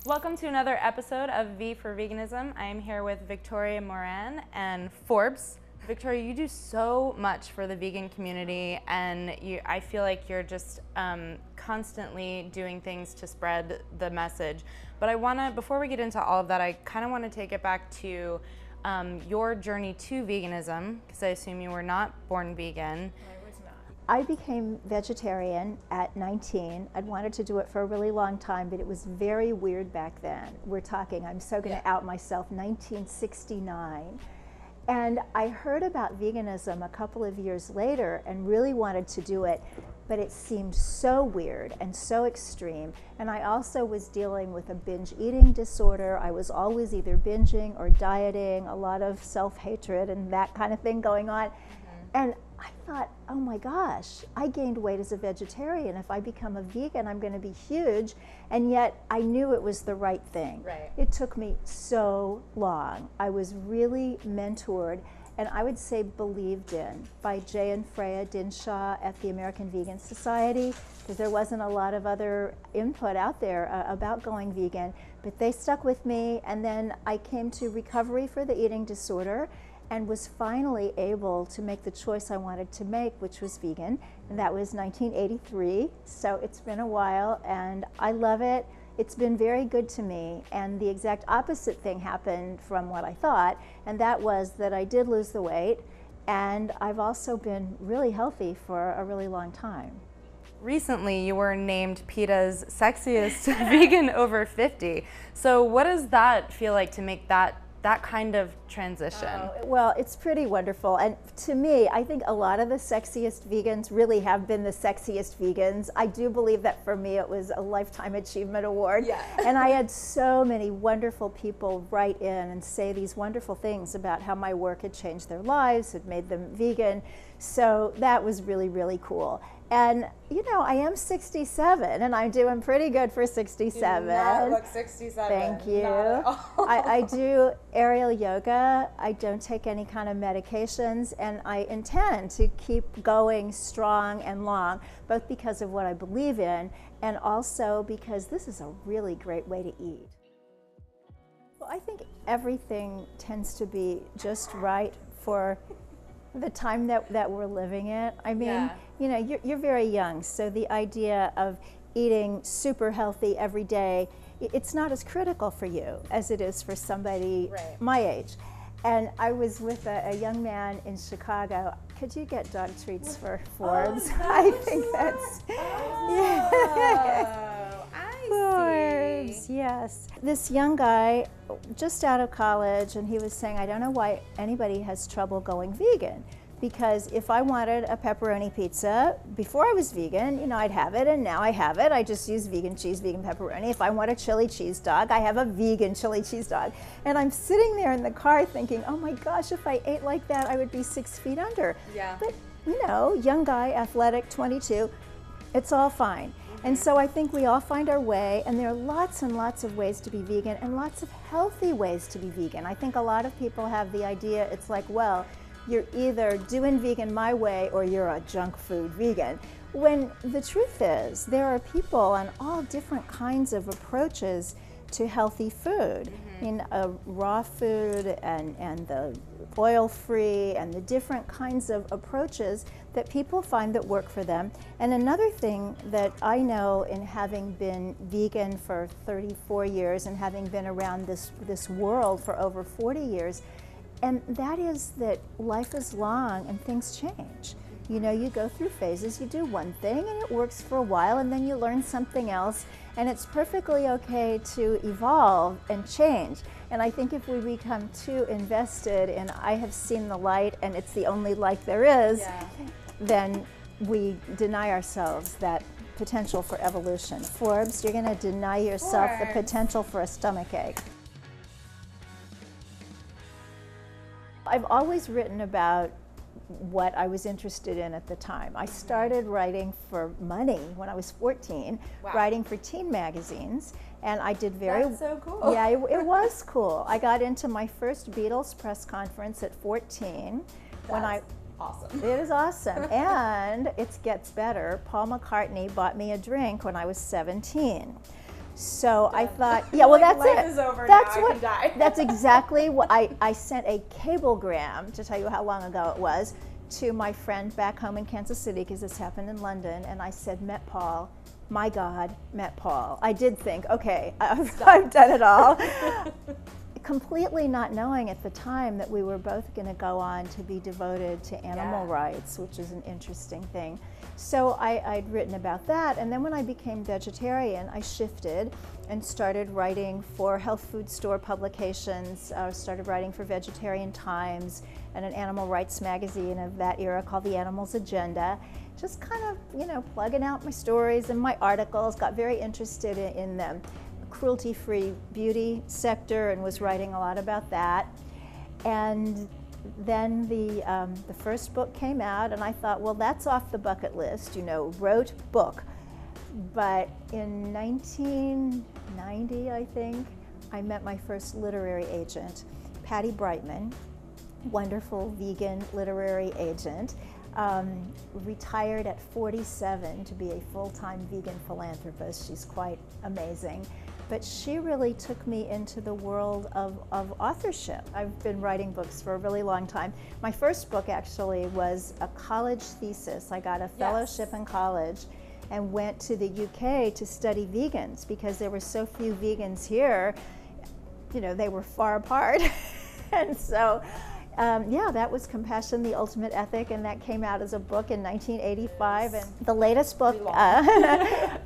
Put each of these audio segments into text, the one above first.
Welcome to another episode of V for Veganism. I am here with Victoria Moran and Forbes. Victoria, you do so much for the vegan community, and I feel like you're just constantly doing things to spread the message. But before we get into all of that, I kind of want to take it back to your journey to veganism, because I assume you were not born vegan. I became vegetarian at 19. I'd wanted to do it for a really long time, but it was very weird back then. We're talking, I'm so going to out myself, 1969. And I heard about veganism a couple of years later and really wanted to do it, but it seemed so weird and so extreme. And I also was dealing with a binge eating disorder. I was always either binging or dieting, a lot of self-hatred and that kind of thing going on. And I thought, oh my gosh, I gained weight as a vegetarian. If I become a vegan, I'm going to be huge. And yet I knew it was the right thing. Right. It took me so long. I was really mentored, and I would say believed in, by Jay and Freya Dinshaw at the American Vegan Society, because there wasn't a lot of other input out there about going vegan. But they stuck with me, and then I came to recovery for the eating disorder, and was finally able to make the choice I wanted to make, which was vegan, and that was 1983, so it's been a while, and I love it. It's been very good to me, and the exact opposite thing happened from what I thought, and that was that I did lose the weight, and I've also been really healthy for a really long time. Recently, you were named PETA's sexiest vegan over 50. So what does that feel like to make that kind of transition? Well, it's pretty wonderful. And to me, I think a lot of the sexiest vegans really have been the sexiest vegans. I do believe that for me, it was a Lifetime Achievement Award. Yeah. And I had so many wonderful people write in and say these wonderful things about how my work had changed their lives, had made them vegan. So that was really, really cool. And, you know, I am 67, and I'm doing pretty good for 67. You do not look 67. Thank you. Not at all. I do aerial yoga. I don't take any kind of medications, and I intend to keep going strong and long, both because of what I believe in, and also because this is a really great way to eat. Well, I think everything tends to be just right for the time that we're living in. I mean, Yeah. you know, you're very young, so the idea of eating super healthy every day, it's not as critical for you as it is for somebody Right. my age. And I was with a young man in Chicago. Could you get dog treats for Forbes? Oh, I think that's Forbes, yes. This young guy, just out of college, and he was saying, I don't know why anybody has trouble going vegan. Because if I wanted a pepperoni pizza, before I was vegan, you know, I'd have it, and now I have it. I just use vegan cheese, vegan pepperoni. If I want a chili cheese dog, I have a vegan chili cheese dog. And I'm sitting there in the car thinking, oh my gosh, if I ate like that, I would be 6 feet under. Yeah. But, you know, young guy, athletic, 22, it's all fine. And so I think we all find our way, and there are lots and lots of ways to be vegan, and lots of healthy ways to be vegan. I think a lot of people have the idea, it's like, well, you're either doing vegan my way or you're a junk food vegan. When the truth is, there are people on all different kinds of approaches to healthy food. In raw food and the oil-free and the different kinds of approaches that people find that work for them. And another thing that I know, in having been vegan for 34 years and having been around this world for over 40 years, and that is that life is long and things change. You know, you go through phases, you do one thing and it works for a while, and then you learn something else, and it's perfectly okay to evolve and change. And I think if we become too invested in, I have seen the light and it's the only light there is, Yeah. then we deny ourselves that potential for evolution. Forbes, you're going to deny yourself the Forbes. potential for a stomachache. I've always written about what I was interested in at the time. I started writing for money when I was 14, Wow. writing for teen magazines, and I did very That's so cool. Yeah, it was cool. I got into my first Beatles press conference at 14 when I That's awesome. It is awesome. And it gets better. Paul McCartney bought me a drink when I was 17. So I thought, yeah, well, that's life it. is over That's now, I what. can die. That's exactly what I sent a cablegram, to tell you how long ago it was, to my friend back home in Kansas City, because this happened in London, and I said, met Paul. My God, met Paul. I did think, okay, I've done it all. Completely not knowing at the time that we were both going to go on to be devoted to animal rights, which is an interesting thing. So I'd written about that, and then when I became vegetarian, I shifted and started writing for health food store publications, started writing for Vegetarian Times and an animal rights magazine of that era called The Animal's Agenda. Just kind of, you know, plugging out my stories and my articles, got very interested in the cruelty-free beauty sector and was writing a lot about that. And then the first book came out, and I thought, well, that's off the bucket list, you know, wrote book. But in 1990, I think, I met my first literary agent, Patty Brightman, wonderful vegan literary agent, retired at 47 to be a full-time vegan philanthropist. She's quite amazing. But she really took me into the world of authorship. I've been writing books for a really long time. My first book actually was a college thesis. I got a fellowship in college and went to the UK to study vegans because there were so few vegans here. You know, they were far apart. And so, yeah, that was Compassion, the Ultimate Ethic, and that came out as a book in 1985. And the latest book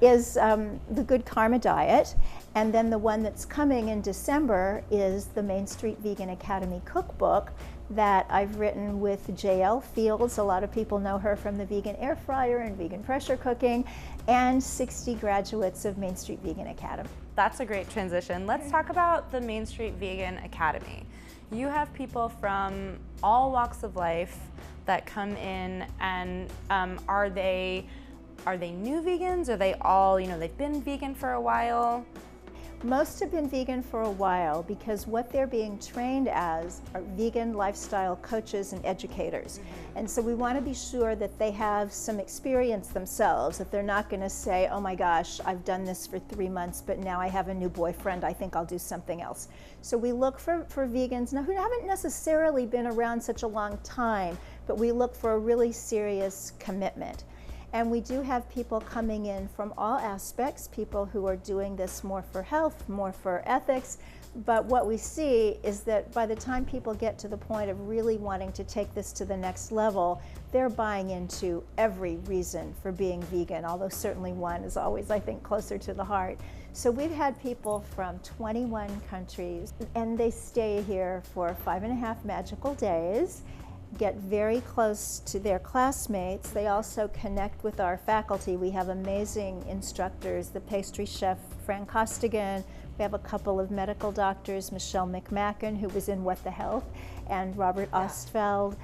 is The Good Karma Diet. And then the one that's coming in December is the Main Street Vegan Academy cookbook that I've written with J.L. Fields. A lot of people know her from the vegan air fryer and vegan pressure cooking, and 60 graduates of Main Street Vegan Academy. That's a great transition. Let's talk about the Main Street Vegan Academy. You have people from all walks of life that come in, and are they new vegans? Are they all, you know, they've been vegan for a while? Most have been vegan for a while because what they're being trained as are vegan lifestyle coaches and educators. And so we want to be sure that they have some experience themselves, that they're not going to say, oh my gosh, I've done this for 3 months, but now I have a new boyfriend, I think I'll do something else. So we look for vegans now who haven't necessarily been around such a long time, but we look for a really serious commitment. And we do have people coming in from all aspects, people who are doing this more for health, more for ethics. But what we see is that by the time people get to the point of really wanting to take this to the next level, they're buying into every reason for being vegan, although certainly one is always, I think, closer to the heart. So we've had people from 21 countries, and they stay here for 5.5 magical days, get very close to their classmates. They also connect with our faculty. We have amazing instructors, the pastry chef, Fran Costigan. We have a couple of medical doctors, Michelle McMacken, who was in What the Health, and Robert Ostfeld,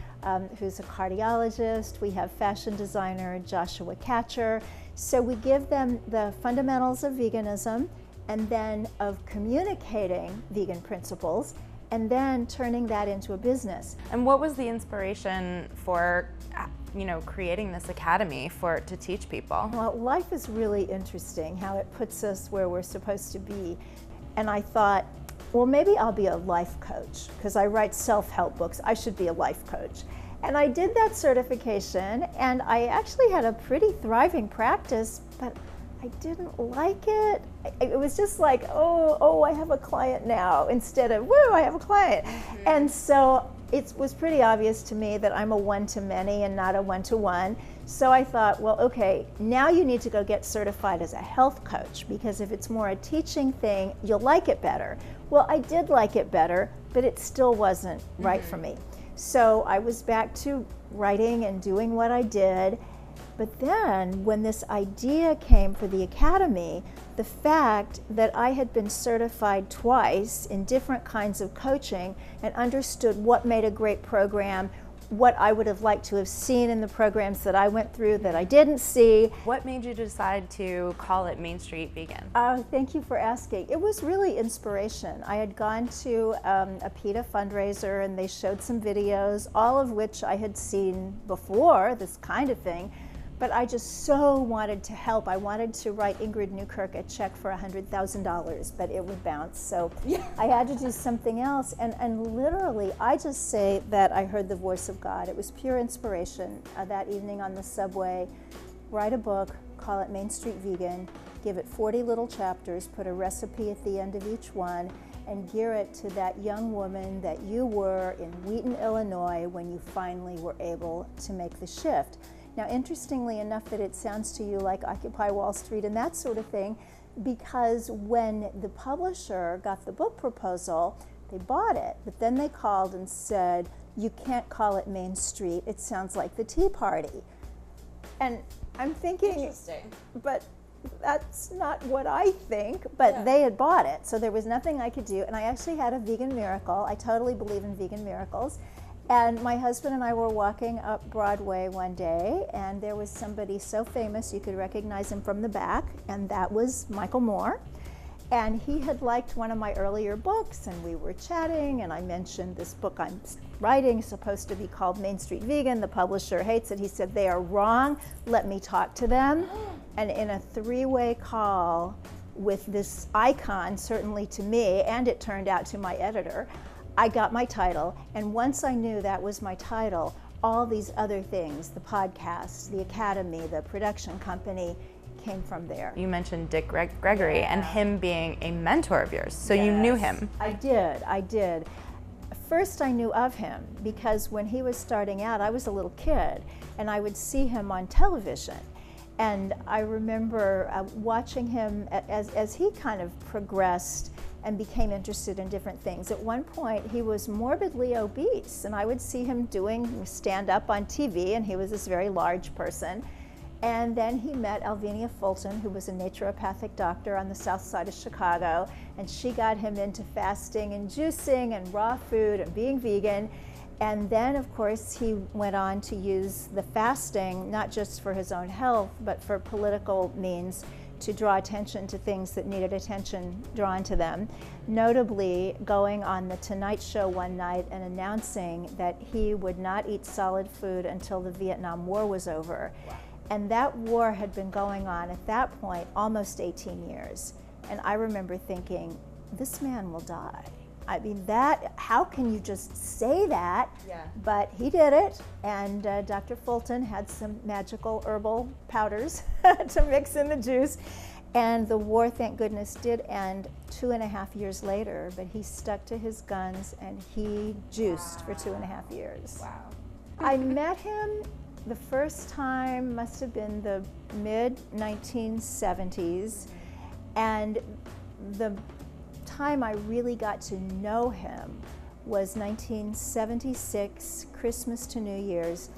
who's a cardiologist. We have fashion designer Joshua Catcher. So we give them the fundamentals of veganism and then of communicating vegan principles, and then turning that into a business. And what was the inspiration for, you know, creating this academy to teach people? Well, life is really interesting, how it puts us where we're supposed to be. And I thought, well, maybe I'll be a life coach, because I write self-help books. I should be a life coach. And I did that certification, and I actually had a pretty thriving practice, but I didn't like it. It was just like, oh, I have a client now, instead of, woo, I have a client. And so it was pretty obvious to me that I'm a one-to-many and not a one-to-one. So I thought, well, okay, now you need to go get certified as a health coach, because if it's more a teaching thing, you'll like it better. Well, I did like it better, but it still wasn't right for me. So I was back to writing and doing what I did. But then when this idea came for the academy, the fact that I had been certified twice in different kinds of coaching and understood what made a great program, what I would have liked to have seen in the programs that I went through that I didn't see. What made you decide to call it Main Street Vegan? Thank you for asking. It was really inspiration. I had gone to a PETA fundraiser, and they showed some videos, all of which I had seen before, this kind of thing. But I just so wanted to help. I wanted to write Ingrid Newkirk a check for $100,000, but it would bounce. So I had to do something else. And literally, I just say that I heard the voice of God. It was pure inspiration that evening on the subway. Write a book, call it Main Street Vegan, give it 40 little chapters, put a recipe at the end of each one, and gear it to that young woman that you were in Wheaton, Illinois, when you finally were able to make the shift. Now, interestingly enough, that it sounds to you like Occupy Wall Street and that sort of thing, because when the publisher got the book proposal, they bought it, but then they called and said, you can't call it Main Street, it sounds like the Tea Party. And I'm thinking, interesting, but that's not what I think, but they had bought it, so there was nothing I could do, and I actually had a vegan miracle. I totally believe in vegan miracles. And my husband and I were walking up Broadway one day, and there was somebody so famous you could recognize him from the back, and that was Michael Moore. And he had liked one of my earlier books, and we were chatting, and I mentioned this book I'm writing, supposed to be called Main Street Vegan. The publisher hates it. He said, they are wrong. Let me talk to them. And in a three-way call with this icon, certainly to me, and it turned out to my editor, I got my title, and once I knew that was my title, all these other things, the podcast, the academy, the production company, came from there. You mentioned Dick Gregory and him being a mentor of yours, so you knew him. I did. First I knew of him because when he was starting out, I was a little kid, and I would see him on television. And I remember watching him as he kind of progressed and became interested in different things. At one point, he was morbidly obese, and I would see him doing stand-up on TV, and he was this very large person. And then he met Alvenia Fulton, who was a naturopathic doctor on the south side of Chicago, and she got him into fasting and juicing and raw food and being vegan. And then, of course, he went on to use the fasting, not just for his own health, but for political means, to draw attention to things that needed attention drawn to them. Notably, going on the Tonight Show one night and announcing that he would not eat solid food until the Vietnam War was over. Wow. And that war had been going on at that point almost 18 years. And I remember thinking, this man will die. I mean, how can you just say that? Yeah. But he did it, and Dr. Fulton had some magical herbal powders to mix in the juice. And the war, thank goodness, did end 2.5 years later, but he stuck to his guns and he juiced for 2.5 years. Wow. I met him the first time, must have been the mid-1970s, and the time I really got to know him was 1976, Christmas to New Year's.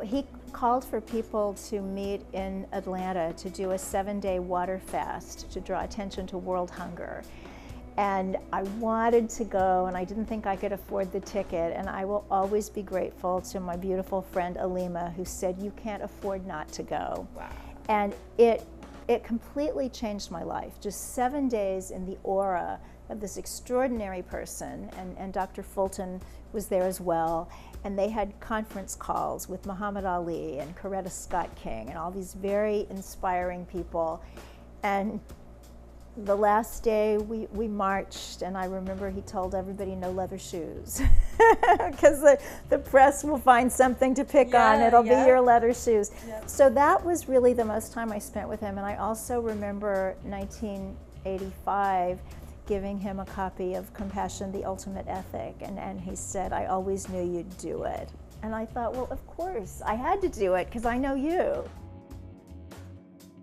He called for people to meet in Atlanta to do a 7-day water fast to draw attention to world hunger. And I wanted to go, and I didn't think I could afford the ticket, and I will always be grateful to my beautiful friend Alima, who said, you can't afford not to go. Wow. And it completely changed my life. Just 7 days in the aura of this extraordinary person, and Dr. Fulton was there as well, and they had conference calls with Muhammad Ali and Coretta Scott King and all these very inspiring people. And the last day we marched, and I remember he told everybody no leather shoes because the press will find something to pick on. It'll be your leather shoes. Yep. So that was really the most time I spent with him. And I also remember 1985 giving him a copy of Compassion, the Ultimate Ethic, and he said, I always knew you'd do it. And I thought, well, of course, I had to do it because I know you.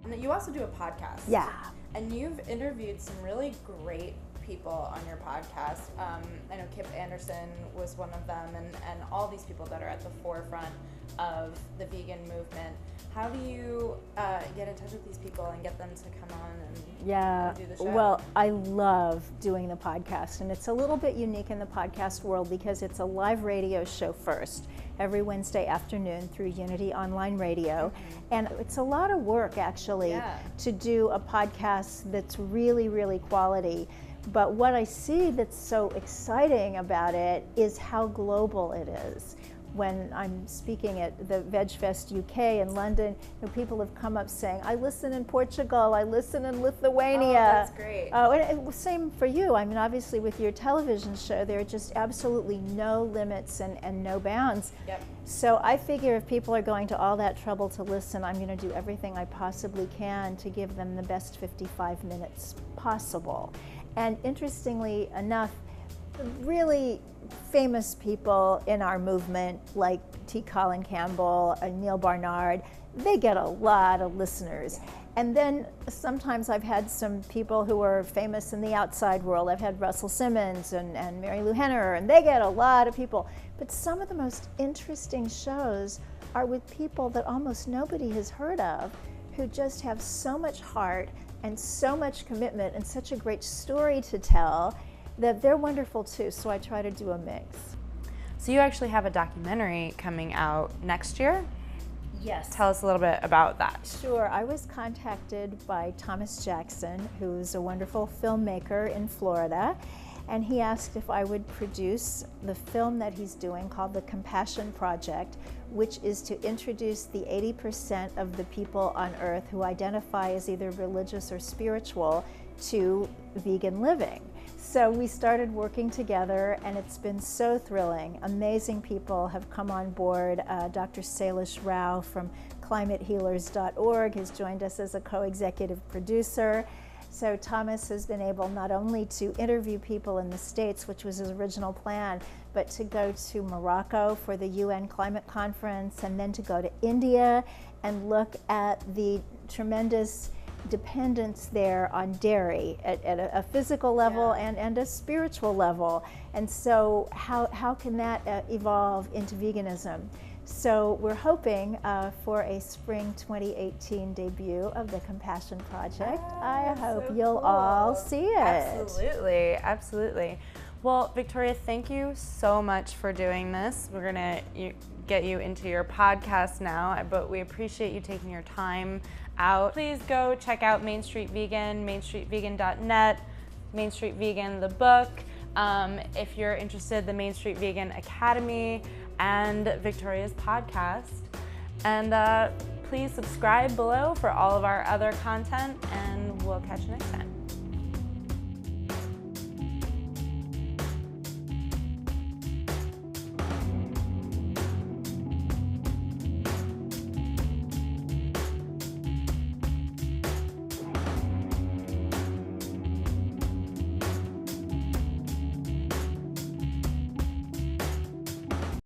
And you also do a podcast. Yeah. And you've interviewed some really great people on your podcast. I know Kip Anderson was one of them, and all these people that are at the forefront of the vegan movement. How do you get in touch with these people and get them to come on and do the show? Well, I love doing the podcast, and it's a little bit unique in the podcast world because it's a live radio show first, every Wednesday afternoon through Unity Online Radio. Mm-hmm. And it's a lot of work, actually, to do a podcast that's really, really quality. But what I see that's so exciting about it is how global it is. when I'm speaking at the Veg Fest UK in London, people have come up saying, I listen in Portugal, I listen in Lithuania. Oh, that's great. And same for you. I mean, obviously with your television show, there are just absolutely no limits and no bounds. Yep. So I figure if people are going to all that trouble to listen, I'm going to do everything I possibly can to give them the best 55 minutes possible. And interestingly enough, really famous people in our movement, like T. Colin Campbell and Neil Barnard, they get a lot of listeners. And then sometimes I've had some people who are famous in the outside world. I've had Russell Simmons and Mary Lou Henner, and they get a lot of people. But some of the most interesting shows are with people that almost nobody has heard of, who just have so much heart and so much commitment and such a great story to tell, that they're wonderful too, so I try to do a mix. So you actually have a documentary coming out next year? Yes. Tell us a little bit about that. Sure. I was contacted by Thomas Jackson, who's a wonderful filmmaker in Florida, and he asked if I would produce the film that he's doing called The Compassion Project, which is to introduce the 80% of the people on Earth who identify as either religious or spiritual to vegan living. So we started working together, and it's been so thrilling. Amazing people have come on board. Dr. Salish Rao from climatehealers.org has joined us as a co-executive producer. So Thomas has been able not only to interview people in the States, which was his original plan, but to go to Morocco for the UN Climate Conference, and then to go to India and look at the tremendous dependence there on dairy at a physical level and a spiritual level. And so how can that evolve into veganism? So we're hoping for a spring 2018 debut of the Compassion Project. I hope so you'll cool. all see it. Absolutely, absolutely. Well, Victoria, thank you so much for doing this. We're gonna get you into your podcast now, but we appreciate you taking your time out. Please go check out Main Street Vegan, mainstreetvegan.net, Main Street Vegan, the book. If you're interested, the Main Street Vegan Academy and Victoria's podcast. And please subscribe below for all of our other content, and we'll catch you next time.